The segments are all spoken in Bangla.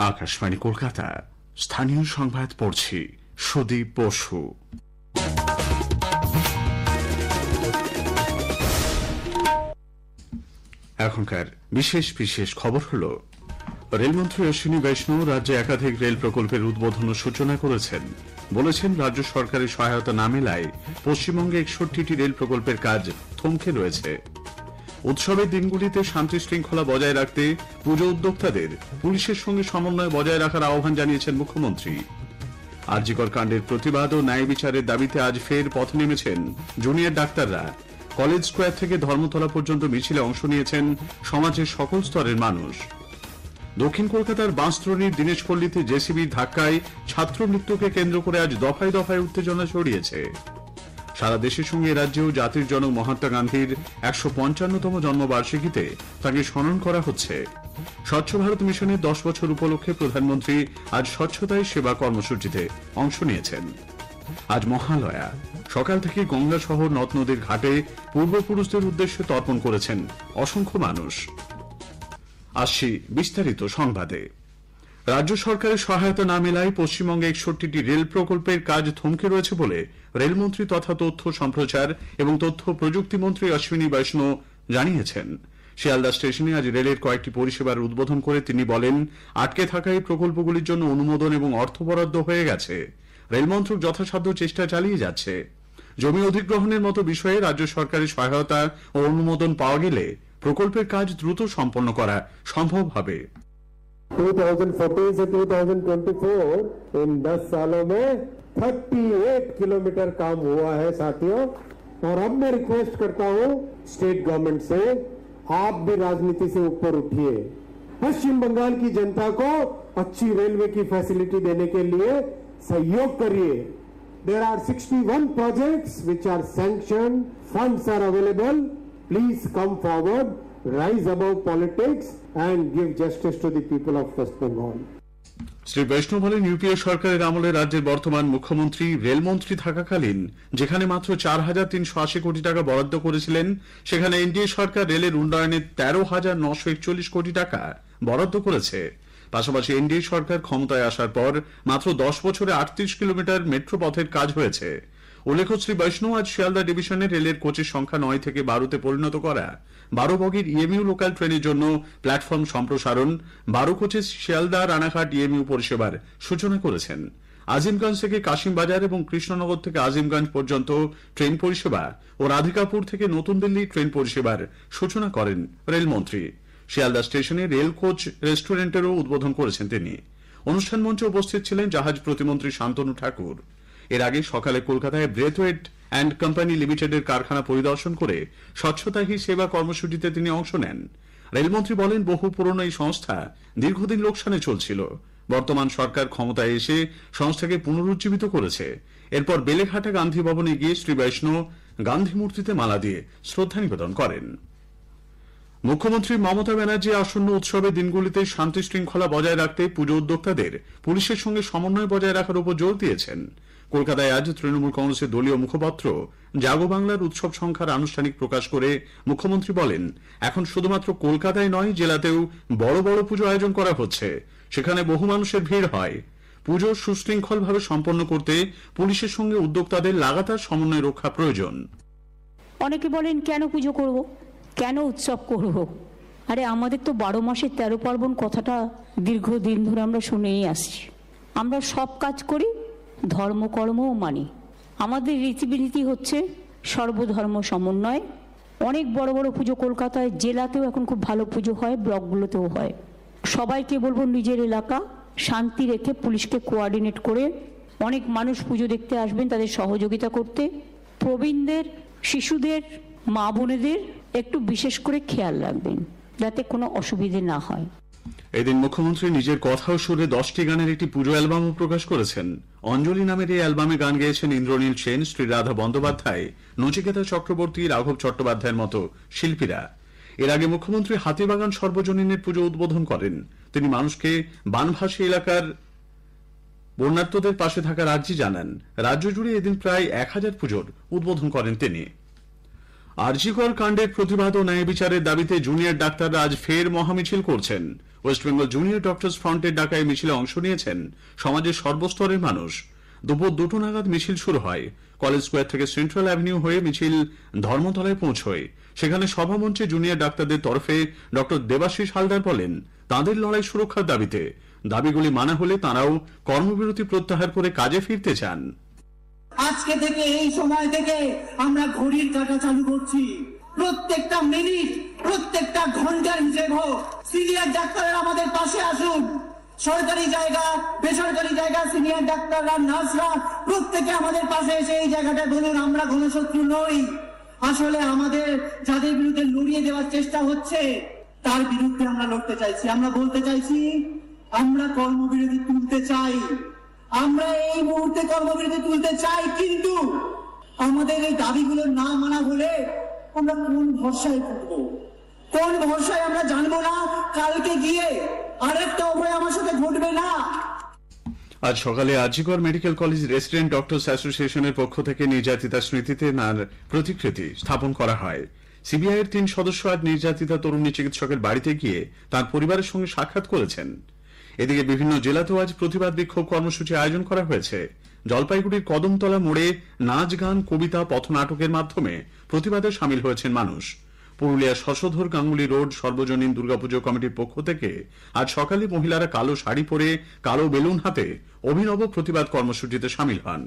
আকাশবাণী কলকাতা, স্থানীয় সংবাদ পড়ছি সুদীপ বসু। এখনকার বিশেষ বিশেষ খবর হল, রেলমন্ত্রী অশ্বিনী বৈষ্ণব রাজ্যে একাধিক রেল প্রকল্পের উদ্বোধন ও সূচনা করেছেন। বলেছেন, রাজ্য সরকারের সহায়তা না মেলায় পশ্চিমবঙ্গে 61টি রেল প্রকল্পের কাজ থমকে রয়েছে। উৎসবের দিনগুলিতে শান্তি শৃঙ্খলা বজায় রাখতে পুজো উদ্যোক্তাদের পুলিশের সঙ্গে সমন্বয় বজায় রাখার আহ্বান জানিয়েছেন মুখ্যমন্ত্রী। আরজিকর কাণ্ডের প্রতিবাদ ও ন্যায় বিচারের দাবিতে আজ ফের পথে নেমেছেন জুনিয়র ডাক্তাররা। কলেজ স্কোয়ার থেকে ধর্মতলা পর্যন্ত মিছিলে অংশ নিয়েছেন সমাজের সকল স্তরের মানুষ। দক্ষিণ কলকাতার বাঁশদ্রোণীর দিনেশপল্লীতে জেসিবির ধাক্কায় ছাত্র মৃত্যুকে কেন্দ্র করে আজ দফায় দফায় উত্তেজনা ছড়িয়েছে। সারা দেশের সঙ্গে রাজ্যেও জাতির জনক মহাত্মা গান্ধীর ১৫৫তম জন্মবার্ষিকীতে তাঁকে স্মরণ করা হচ্ছে। স্বচ্ছ ভারত মিশনের ১০ বছর উপলক্ষে প্রধানমন্ত্রী আজ স্বচ্ছতাই সেবা কর্মসূচিতে অংশ নিয়েছেন। আজ মহালয়া। সকাল থেকে গঙ্গা সহ নদ নদীর ঘাটে পূর্বপুরুষদের উদ্দেশ্যে তর্পণ করেছেন অসংখ্য মানুষ। আসছি বিস্তারিত সংবাদে। রাজ্য সরকারের সহায়তা না মেলায় পশ্চিমবঙ্গে 61টি রেল প্রকল্পের কাজ থমকে রয়েছে বলে রেলমন্ত্রী তথা তথ্য সম্প্রচার এবং তথ্য প্রযুক্তি মন্ত্রী অশ্বিনী বৈষ্ণব জানিয়েছেন। শিয়ালদা স্টেশনে আজ রেলের কয়েকটি পরিষেবার উদ্বোধন করে তিনি বলেন, আটকে থাকা এই প্রকল্পগুলির জন্য অনুমোদন এবং অর্থ বরাদ্দ হয়ে গেছে। রেলমন্ত্রক যথাসাধ্য চেষ্টা চালিয়ে যাচ্ছে। জমি অধিগ্রহণের মতো বিষয়ে রাজ্য সরকারের সহায়তা ও অনুমোদন পাওয়া গেলে প্রকল্পের কাজ দ্রুত সম্পন্ন করা সম্ভব হবে। 2014 से 2024 इन 10 सालों में 38 किलोमीटर काम हुआ है साथियों। और अब मैं रिक्वेस्ट करता हूं स्टेट गवर्नमेंट से, आप भी राजनीति से ऊपर उठिए। पश्चिम बंगाल की जनता को अच्छी रेलवे की फैसिलिटी देने के लिए सहयोग करिए। There are 61 projects which are sanctioned, funds are available. Please come forward, rise above politics and give justice to the people of West Bengal. Shri বৈষ্ণব বলেন, ইউপিএ সরকারের আমলে রাজ্যের বর্তমান মুখ্যমন্ত্রী রেলমন্ত্রী থাকাকালীন যেখানে মাত্র ৪,৩৮০ কোটি টাকা বরাদ্দ করেছিলেন, সেখানে এনডিএ সরকার রেলের উন্নয়নে ১৩,৯৪১ কোটি টাকা বরাদ্দ করেছে। পাশাপাশি এনডিএ সরকার ক্ষমতায় আসার পর মাত্র 10 বছরে ৩৮ কিলোমিটার মেট্রো পথের কাজ হয়েছে। উল্লেখ্য, শ্রী বৈষ্ণব আজ শিয়ালদা ডিভিশনে রেলের কোচের সংখ্যা ৯ থেকে ১২তে পরিণত করা ১২ বগির ইএমইউ লোকাল ট্রেনের জন্য প্ল্যাটফর্ম সম্প্রসারণ, ১২ কোচে শিয়ালদা রানাঘাট ইএমইউ পরিষেবার সূচনা করেছেন। আজিমগঞ্জ থেকে কাশিমবাজার এবং কৃষ্ণনগর থেকে আজিমগঞ্জ পর্যন্ত ট্রেন পরিষেবা ও রাধিকাপুর থেকে নতুন দিল্লি ট্রেন পরিষেবার সূচনা করেন রেলমন্ত্রী। শিয়ালদা স্টেশনে রেল কোচ রেস্টুরেন্টেরও উদ্বোধন করেছেন তিনি। অনুষ্ঠান মঞ্চে উপস্থিত ছিলেন জাহাজ প্রতিমন্ত্রী শান্তনু ঠাকুর। এর আগে সকালে কলকাতায় ব্রেথওয়েট অ্যান্ড কোম্পানি লিমিটেডের কারখানা পরিদর্শন করে স্বচ্ছতা হি সেবা কর্মসূচিতে তিনি অংশ নেন। রেলমন্ত্রী বলেন, বহু পুরনো এই সংস্থা দীর্ঘদিন লোকসানে চলছিল। বর্তমান সরকার ক্ষমতায় এসে সংস্থাকে পুনরুজ্জীবিত করেছে। এরপর বেলেঘাটা গান্ধী ভবনে গিয়ে শ্রী বৈষ্ণব গান্ধী মূর্তিতে মালা দিয়ে শ্রদ্ধা নিবেদন করেন। মুখ্যমন্ত্রী মমতা ব্যানার্জি আসন্ন উৎসবের দিনগুলিতে শান্তি শৃঙ্খলা বজায় রাখতে পুজো উদ্যোক্তাদের পুলিশের সঙ্গে সমন্বয় বজায় রাখার উপর জোর দিয়েছেন। কলকাতায় আজ তৃণমূল কংগ্রেসের দলীয় মুখপাত্র জাগো বাংলার উৎসব সংখ্যার আনুষ্ঠানিক প্রকাশ করে মুখ্যমন্ত্রী বলেন, এখন শুধুমাত্র কলকাতায় নয়, জেলাতেও বড় বড় পুজো আয়োজন করা হচ্ছে। সেখানে বহু মানুষের ভিড় হয়। পুজো সুশৃঙ্খলভাবে সম্পন্ন করতে পুলিশের সঙ্গে উদ্যোক্তাদের লাগাতার সমন্বয় রক্ষা প্রয়োজন। অনেকে বলেন, কেন পুজো করব, কেন উৎসব করব? আরে আমাদের তো 12 মাসে 13 পার্বণ কথাটা দীর্ঘদিন ধরে আমরা শুনেই আসছি। আমরা সব কাজ করি, ধর্মকর্মও মানি। আমাদের রীতিনীতি হচ্ছে সর্বধর্ম সমন্বয়। অনেক বড় বড় পুজো কলকাতায়, জেলাতেও এখন খুব ভালো পুজো হয়, ব্লকগুলোতেও হয়। সবাইকে বলবো নিজের এলাকা শান্তি রেখে পুলিশকে কোঅর্ডিনেট করে অনেক মানুষ পুজো দেখতে আসবেন, তাদের সহযোগিতা করতে। প্রবীণদের, শিশুদের, মা বোনেদের একটু বিশেষ করে খেয়াল রাখবেন যাতে কোনো অসুবিধে না হয়। এদিন মুখ্যমন্ত্রী নিজের কথা ও সুরে 10টি গানের একটি পুজো অ্যালবামও প্রকাশ করেছেন। অঞ্জলি নামের এই অ্যালবামে গান গেয়েছেন ইন্দ্রনীল সেন, শ্রীরাধা বন্দ্যোপাধ্যায়, নচিকেতা চক্রবর্তী, রাঘব চট্টোপাধ্যায়ের মতো শিল্পীরা। এর আগে মুখ্যমন্ত্রী হাতিবাগান সর্বজনীনের পুজো উদ্বোধন করেন। তিনি মানুষকে বানভাসী এলাকার বন্যার্তদের পাশে থাকার আর্জি জানান। রাজ্য জুড়ে এদিন প্রায় 1000 পুজোর উদ্বোধন করেন তিনি। আরজিকর কাণ্ডের প্রতিবাদ ও ন্যায় বিচারের দাবিতে জুনিয়র ডাক্তাররা আজ ফের মহামিছিল করছেন। ওয়েস্ট বেঙ্গল জুনিয়র ডক্টরস ফ্রন্টের ডাকা এই মিছিলে অংশ নিয়েছেন সমাজের সর্বস্তরের মানুষ। দুপুর 2টো নাগাদ মিছিল শুরু হয়। কলেজ স্কোয়ার থেকে সেন্ট্রাল অ্যাভিনিউ হয়ে মিছিল ধর্মতলায় পৌঁছয়। সেখানে সভামঞ্চে জুনিয়র ডাক্তারদের তরফে ডক্টর দেবাশিস হালদার বলেন, তাঁদের লড়াই সুরক্ষার দাবিতে। দাবিগুলি মানা হলে তাঁরাও কর্মবিরতি প্রত্যাহার করে কাজে ফিরতে চান। আজকে থেকে এই সময় থেকে আমরা ঘড়ির কাঁটা চালু করছি। প্রত্যেকটা মিনিট, প্রত্যেকটা ঘন্টার হিসেব হোক। সিনিয়র ডাক্তাররা আমাদের পাশে আসুন। সরকারি জায়গা, বেসরকারি জায়গা, সিনিয়র ডাক্তাররা, নার্সরা প্রত্যেকে আমাদের পাশে এসে এই জায়গাটা বলুন, আমরা গণশত্রু নই। আসলে আমাদের যাদের বিরুদ্ধে লড়িয়ে দেওয়ার চেষ্টা হচ্ছে তার বিরুদ্ধে আমরা লড়তে চাইছি। আমরা বলতে চাইছি, আমরা কর্মবিরতি তুলতে চাই। আমরা এই মুহূর্তে কর্মবিরতি তুলতে চাই, কিন্তু আমাদের এই দাবিগুলো না মানা হলে আমরা কোন ভরসায় করবো, কোন ভরসায় আমরা জানবো না কালকে গিয়ে আরেকটা অভয় আমার সাথে ঘটবে না। আজ সকালে আজিকর মেডিকেল কলেজ রেসিডেন্ট ডক্টরস অ্যাসোসিয়েশনের পক্ষ থেকে নির্যাতিতা স্মৃতিতে তাঁর প্রতিকৃতি স্থাপন করা হয়। সিবিআইয়ের 3 সদস্য আজ নির্যাতিতা তরুণী চিকিৎসকের বাড়িতে গিয়ে তার পরিবারের সঙ্গে সাক্ষাৎ করেছেন। এদিকে বিভিন্ন জেলাতেও আজ প্রতিবাদ বিক্ষোভ কর্মসূচি আয়োজন করা হয়েছে। জলপাইগুড়ির কদমতলা মোড়ে নাচ, গান, কবিতা, পথনাটকের মাধ্যমে প্রতিবাদে সামিল হয়েছেন মানুষ। পুরুলিয়া শশধর গাঙ্গুলি রোড সর্বজনীন দুর্গাপুজো কমিটির পক্ষ থেকে আজ সকালে মহিলারা কালো শাড়ি পরে কালো বেলুন হাতে অভিনব প্রতিবাদ কর্মসূচিতে সামিল হন।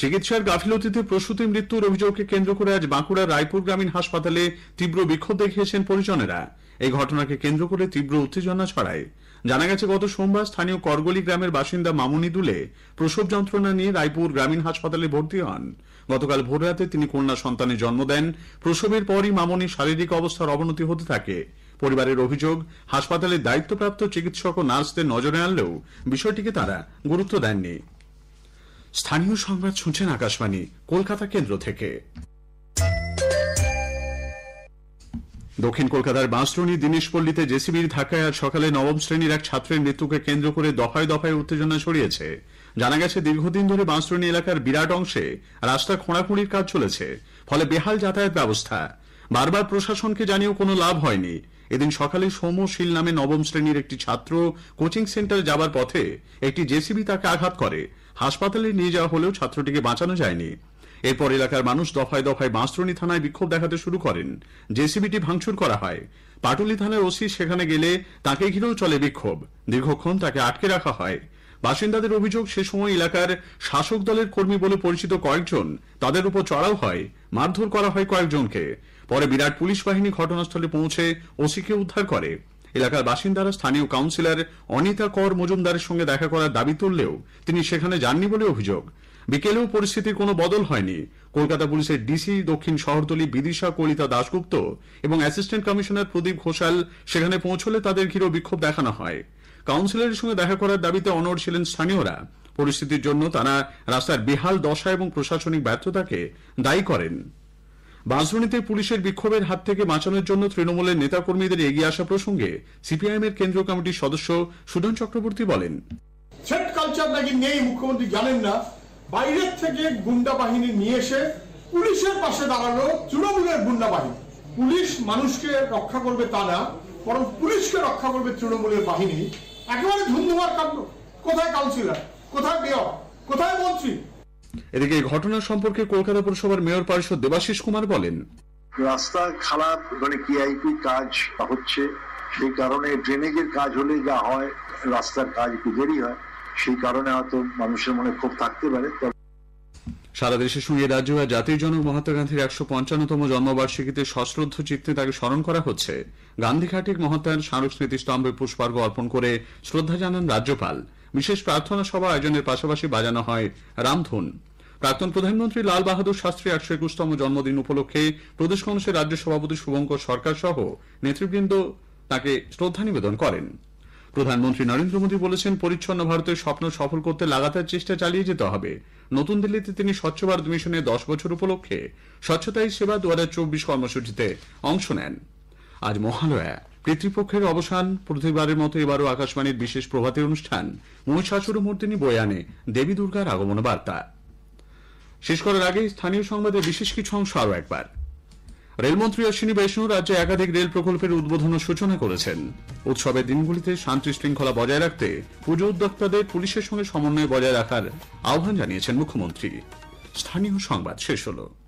চিকিৎসার গাফিলতিতে প্রসূতি মৃত্যুর অভিযোগকে কেন্দ্র করে আজ বাঁকুড়ার রায়পুর গ্রামীণ হাসপাতালে তীব্র বিক্ষোভ দেখিয়েছেন পরিজনেরা। এই ঘটনাকে কেন্দ্র করে তীব্র উত্তেজনা ছড়ায়। জানা গেছে, গত সোমবার স্থানীয় করগলি গ্রামের বাসিন্দা মামুনি দুলে প্রসব যন্ত্রণা নিয়ে রায়পুর গ্রামীণ হাসপাতালে ভর্তি হন। গতকাল ভোররাতে তিনি কন্যা সন্তানের জন্ম দেন। প্রসবের পরই মামুনির শারীরিক অবস্থার অবনতি হতে থাকে। পরিবারের অভিযোগ, হাসপাতালের দায়িত্বপ্রাপ্ত চিকিৎসক ও নার্সদের নজরে আনলেও বিষয়টিকে তারা গুরুত্ব দেননি। স্থানীয় সংবাদ শুনছেন আকাশবাণী কলকাতা কেন্দ্র থেকে। দক্ষিণ কলকাতার বাঁশরণী দিনেশপল্লীতে জেসিবির ধাক্কায় আজ সকালে 9ম শ্রেণীর এক ছাত্রের মৃত্যুকে কেন্দ্র করে দফায় দফায় উত্তেজনা ছড়িয়েছে। জানা গেছে, দীর্ঘদিন ধরে বাঁশরণী এলাকার বিরাট অংশে রাস্তা খোঁড়াখুঁড়ির কাজ চলেছে, ফলে বেহাল যাতায়াত ব্যবস্থা। বারবার প্রশাসনকে জানিয়েও কোনো লাভ হয়নি। এদিন সকালে সৌম্যশীল নামে 9ম শ্রেণীর একটি ছাত্র কোচিং সেন্টারে যাবার পথে একটি জেসিবি তাকে আঘাত করে। হাসপাতালে নিয়ে যাওয়া হলেও ছাত্রটিকে বাঁচানো যায়নি। এরপর এলাকার মানুষ দফায় দফায় বাঁশরণী থানায় বিক্ষোভ দেখাতে শুরু করেন। জেসিবিটি ভাঙচুর করা হয়। পাটুলি থানার ওসি সেখানে গেলে তাকে ঘিরেও চলে বিক্ষোভ। দীর্ঘক্ষণ তাকে আটকে রাখা হয়। বাসিন্দাদের অভিযোগ, সে সময় এলাকার শাসক দলের কর্মী বলে পরিচিত কয়েকজন তাদের উপর চড়াও হয়, মারধর করা হয় কয়েকজনকে। পরে বিরাট পুলিশ বাহিনী ঘটনাস্থলে পৌঁছে ওসিকে উদ্ধার করে। এলাকার বাসিন্দারা স্থানীয় কাউন্সিলর অনিতা কর মজুমদারের সঙ্গে দেখা করার দাবি তুললেও তিনি সেখানে যাননি বলে অভিযোগ। বিকেলেও পরিস্থিতির কোনো বদল হয়নি। কলকাতা পুলিশের ডিসি দক্ষিণ শহরতলি বিদিশা কলিতা দাশগুপ্ত এবং অ্যাসিস্ট্যান্ট কমিশনার প্রদীপ ঘোষাল সেখানে পৌঁছলে তাদের ঘিরেও বিক্ষোভ দেখানো হয়। কাউন্সিলরের সঙ্গে দেখা করার দাবিতে অনড় ছিলেন স্থানীয়রা। পরিস্থিতির জন্য তারা রাস্তার বেহাল দশা এবং প্রশাসনিক ব্যর্থতাকে দায়ী করেন। বাঁশরণীতে পুলিশের বিক্ষোভের হাত থেকে বাঁচানোর জন্য তৃণমূলের নেতাকর্মীদের এগিয়ে আসা প্রসঙ্গে সিপিআইএম এর কেন্দ্রীয় কমিটির সদস্য সুধন চক্রবর্তী বলেন, থ্রেট কালচার নাকি নেই, মুখ্যমন্ত্রী জানেন না। বাইরের থেকে গুন্ডা বাহিনী নিয়ে এসে পুলিশের পাশে দাঁড়ালো তৃণমূলের গুন্ডা বাহিনী। পুলিশ মানুষকে রক্ষা করবে তা না, বরং পুলিশকে রক্ষা করবে তৃণমূলের বাহিনী। একেবারে ধুন্ধুমার কাণ্ড। কোথায় কাউন্সিলর, কোথায় মেয়র, কোথায় মন্ত্রী? এদিকে এই ঘটনা সম্পর্কে কলকাতা পুরসভার মেয়র পারিষদ দেবাশিস কুমার বলেন, রাস্তা খারাপ, মানে কেআইপি কাজ হচ্ছে, সেই কারণে ড্রেনেজের কাজ হলে যা হয়, রাস্তার কাজ একটু দেরি হয়, সেই কারণে হয়তো মানুষের মনে ক্ষোভ থাকতে পারে। সারা দেশের সঙ্গে রাজ্য আর জাতির জনক মহাত্মা গান্ধীর 155তম জন্মবার্ষিকীতে সশ্রদ্ধ চিত্তে তাকে স্মরণ করা হচ্ছে। গান্ধীঘাটে মহাত্মার স্মারক স্মৃতিস্তম্ভে পুষ্পার্ঘ্য অর্পণ করে শ্রদ্ধা জানান রাজ্যপাল। বিশেষ প্রার্থনা সভা আয়োজনের পাশাপাশি বাজানো হয় রামধুন। প্রাক্তন প্রধানমন্ত্রী লাল বাহাদুর শাস্ত্রী 121তম জন্মদিন উপলক্ষে প্রদেশ কংগ্রেসের রাজ্য সভাপতি শুভঙ্কর সরকার সহ নেতৃবৃন্দ তাকে শ্রদ্ধা নিবেদন করেন। প্রধানমন্ত্রী নরেন্দ্র মোদী বলেছেন, পরিচ্ছন্ন ভারতের স্বপ্ন সফল করতে লাগাতার চেষ্টা চালিয়ে যেতে হবে। নতুন দিল্লিতে তিনি স্বচ্ছ ভারত মিশনের 10 বছর উপলক্ষে স্বচ্ছতাই সেবা 2024 কর্মসূচিতে অংশ নেন। আজ মহালয়া, পিতৃপক্ষের অবসান। প্রতিবারের মতো এবারও আকাশবাণীর বিশেষ প্রভাতী অনুষ্ঠান মহিষাসুরমর্দিনী বয়ে আনে দেবী দুর্গার আগমন বার্তা। শেষ করার আগে স্থানীয় সংবাদে বিশেষ কিছু অংশ আরও একবার। রেলমন্ত্রী অশ্বিনী বৈষ্ণব রাজ্যে একাধিক রেল প্রকল্পের উদ্বোধন ও সূচনা করেছেন। উৎসবের দিনগুলিতে শান্তি শৃঙ্খলা বজায় রাখতে পুজো উদ্যোক্তাদের পুলিশের সঙ্গে সমন্বয় বজায় রাখার আহ্বান জানিয়েছেন মুখ্যমন্ত্রী। স্থানীয় সংবাদ শেষ হলো।